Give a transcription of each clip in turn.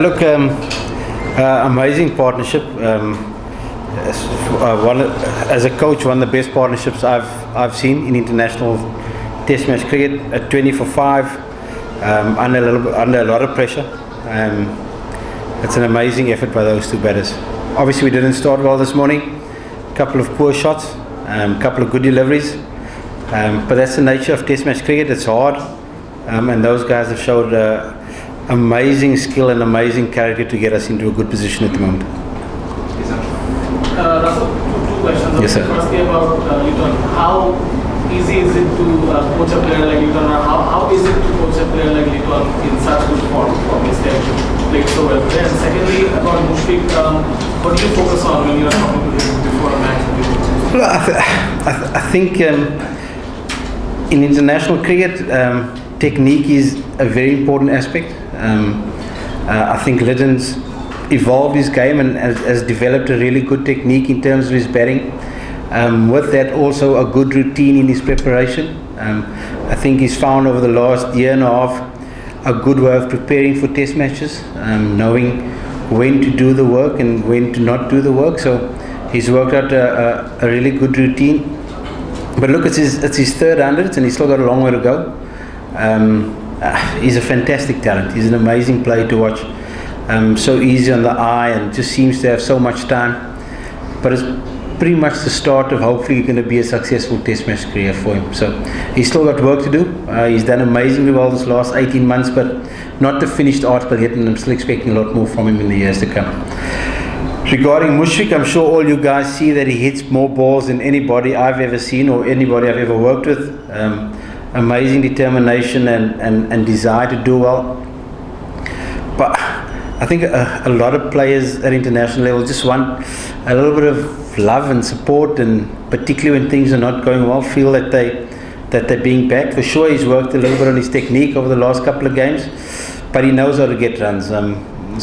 Look, amazing partnership. As a coach, one of the best partnerships I've seen in international Test match cricket. At 20 for 5, under a lot of pressure. It's an amazing effort by those two batters. Obviously, we didn't start well this morning. A couple of poor shots, a couple of good deliveries. But that's the nature of Test match cricket. It's hard, and those guys have showed amazing skill and amazing character to get us into a good position at the moment. Russell, two questions. Yes, sir. Firstly about Luton. How easy is it to coach a player like Luton, or how is it to coach a player like Luton in such good form which they played so well today? And secondly, about Mushfiq, what do you focus on when you are talking to him before a match? Well, I think in international cricket, technique is a very important aspect. I think Lytton's evolved his game and has developed a really good technique in terms of his batting. With that, also a good routine in his preparation. I think he's found over the last year and a half a good way of preparing for Test matches, knowing when to do the work and when to not do the work. So he's worked out a really good routine. But look, it's his third 100 and he's still got a long way to go. He's a fantastic talent. He's an amazing player to watch. So easy on the eye and just seems to have so much time. But it's pretty much the start of hopefully going to be a successful Test match career for him. So he's still got work to do. He's done amazingly well this last 18 months, but not the finished article yet, and I'm still expecting a lot more from him in the years to come. Regarding Mushfiq, I'm sure all you guys see that he hits more balls than anybody I've ever seen or anybody I've ever worked with. Amazing determination and desire to do well. But I think a lot of players at international level just want a little bit of love and support, and particularly when things are not going well, feel that they're being backed. For sure, he's worked a little bit on his technique over the last couple of games, but he knows how to get runs.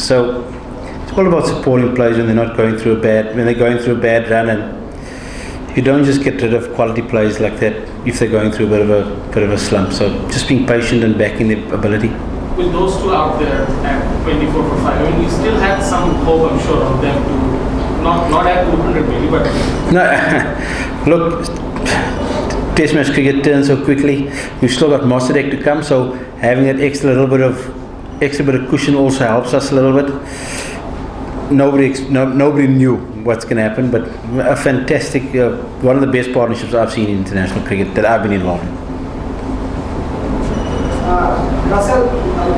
So it's all about supporting players when they're going through a bad run, and you don't just get rid of quality players like that if they're going through a bit of a slump. So just being patient and backing their ability. With those two out there at 24 for 5, I mean, you still had some hope, I'm sure, of them to not at 200 maybe, but no. Look, Test match cricket turns so quickly. We've still got Mossadegh to come, so having that extra bit of cushion also helps us a little bit. Nobody knew what's going to happen, but a fantastic, one of the best partnerships I've seen in international cricket that I've been involved in. Russell,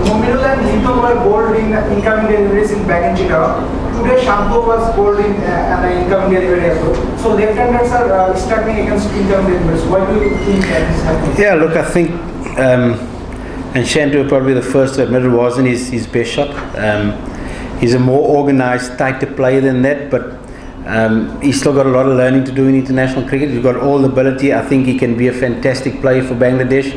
Mominul and Linton were bowled in incoming deliveries in back and Chicago. Today, Shampo was bowled in an incoming delivery as well. So left-handers are struggling against incoming deliveries. Why do you think that is happening? Yeah, look, I think, and Shantu probably the first to admit it wasn't his best shot. He's a more organised, tighter player than that, but he's still got a lot of learning to do in international cricket. He's got all the ability. I think he can be a fantastic player for Bangladesh.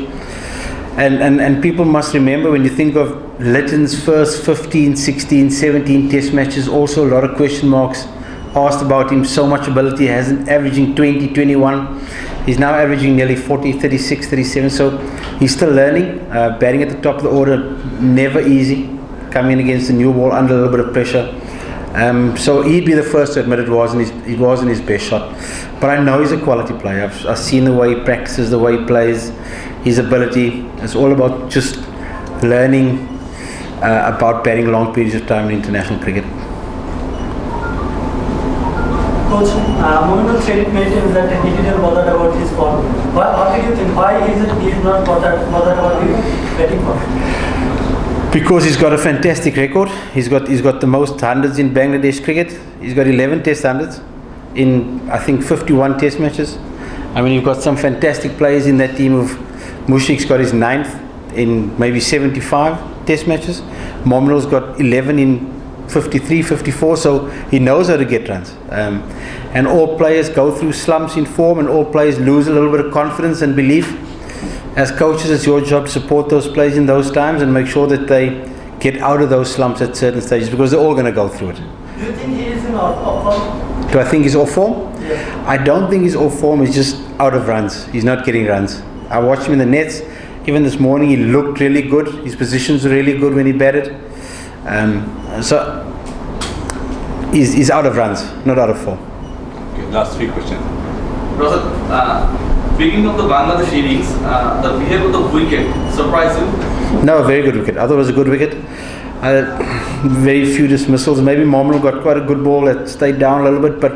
And people must remember, when you think of Lytton's first 15, 16, 17 Test matches, also a lot of question marks asked about him. So much ability, hasn't averaging 20, 21. He's now averaging nearly 40, 36, 37. So he's still learning. Batting at the top of the order, never easy. Coming against the new ball under a little bit of pressure. So he'd be the first to admit it wasn't his best shot. But I know he's a quality player. I've seen the way he practices, the way he plays, his ability. It's all about just learning about batting long periods of time in international cricket. Coach, Mominul said it mentions that he didn't bother about his form. What did you think? Why is it he did not bother about his batting form? Because he's got a fantastic record. He's got the most hundreds in Bangladesh cricket. He's got 11 Test hundreds in, I think, 51 Test matches. I mean, you've got some fantastic players in that team. Of Mushfiq's got his 9th in maybe 75 Test matches. Mominul's got 11 in 53, 54. So he knows how to get runs. And all players go through slumps in form, and all players lose a little bit of confidence and belief. As coaches, it's your job to support those players in those times and make sure that they get out of those slumps at certain stages, because they're all going to go through it. Do you think he is in off form? Do I think he's off form? Yes. I don't think he's off form. He's just out of runs. He's not getting runs. I watched him in the nets. Even this morning, he looked really good. His positions were really good when he batted. So he's out of runs, not out of form. Okay, last 3 questions. Rosat, beginning of the Bangladesh innings, the behavior of the wicket surprised you? No, very good wicket. I thought it was a good wicket. Very few dismissals. Maybe Momlu got quite a good ball that stayed down a little bit, but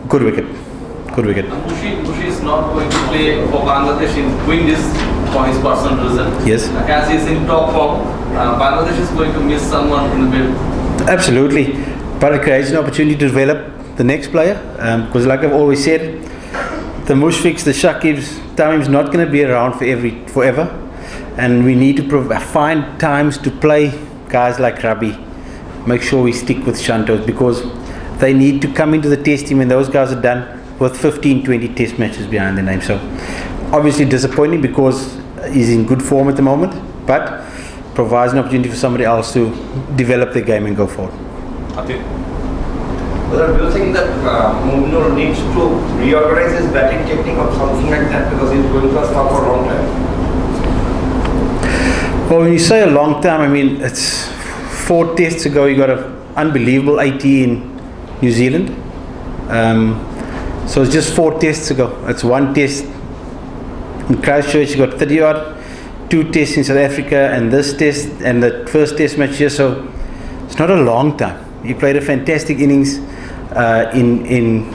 good wicket. Good wicket. Mushi is not going to play for Bangladesh in Windies for his personal reason. Yes. As he is in top form, Bangladesh is going to miss someone in the middle. Absolutely. But it creates an opportunity to develop the next player. Because like I've always said, the Mushfiqs, the Shakibs, Tamim's not going to be around forever. And we need to find times to play guys like Rabi. Make sure we stick with Shantos because they need to come into the test team and those guys are done with 15, 20 test matches behind their name. So obviously disappointing because he's in good form at the moment, but provides an opportunity for somebody else to develop the game and go forward. Atif? Well, do you think that Mumnur needs to reorganize his batting technique or something like that because he's going for a slump for a long time? Well, when you say a long time, I mean, it's 4 tests ago, he got an unbelievable 80 in New Zealand. So it's just 4 tests ago. It's 1 test in Christchurch, he got 30 odd, 2 tests in South Africa, and this test, and the first test match here, so it's not a long time. He played a fantastic innings in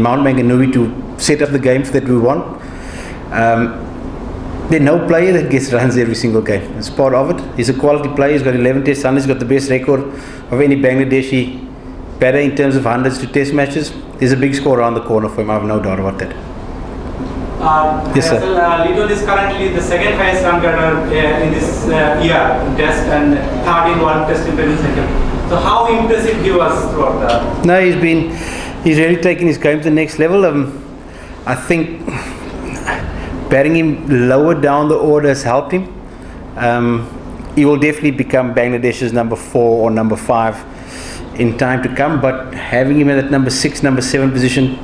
Mount Maunganui to set up the game that we won. There's no player that gets runs every single game. It's part of it. He's a quality player. He's got 11 test hundreds. He's got the best record of any Bangladeshi batter in terms of hundreds to test matches. There's a big score around the corner for him. I have no doubt about that. Yes, sir. Lidon is currently the second highest run getter in this year in Test and third in one Test in 22nd. So how impressive he was throughout the... No, he's really taken his game to the next level. I think batting him lower down the order has helped him. He will definitely become Bangladesh's number 4 or number 5 in time to come, but having him in that number 6, number 7 position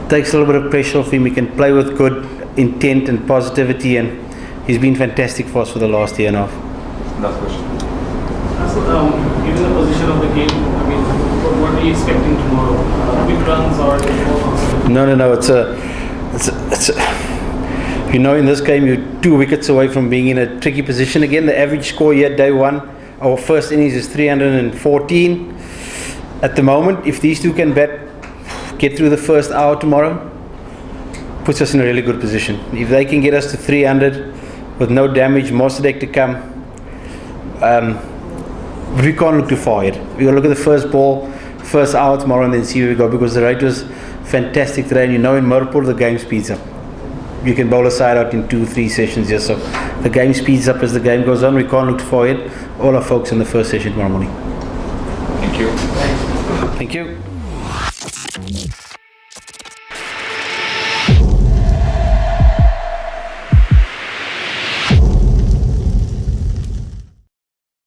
takes a little bit of pressure off him. He can play with good intent and positivity, and he's been fantastic for us for the last year and a half. Last question. So, given the position of the game, I mean, what are you expecting tomorrow? Quick runs or more? No. It's a you know, in this game, you're 2 wickets away from being in a tricky position again. The average score here, day 1, our first innings is 314. At the moment, if these 2 can get through the first hour tomorrow, puts us in a really good position. If they can get us to 300 with no damage, Mossadegh to come, we can't look too far yet. We're going to look at the first ball, first hour tomorrow, and then see where we go, because the rate was fantastic today, and you know in Mirpur the game speeds up. You can bowl a side out in 2-3 sessions here, so the game speeds up as the game goes on. We can't look too far yet. All our folks in the first session tomorrow morning. Thank you. Thank you.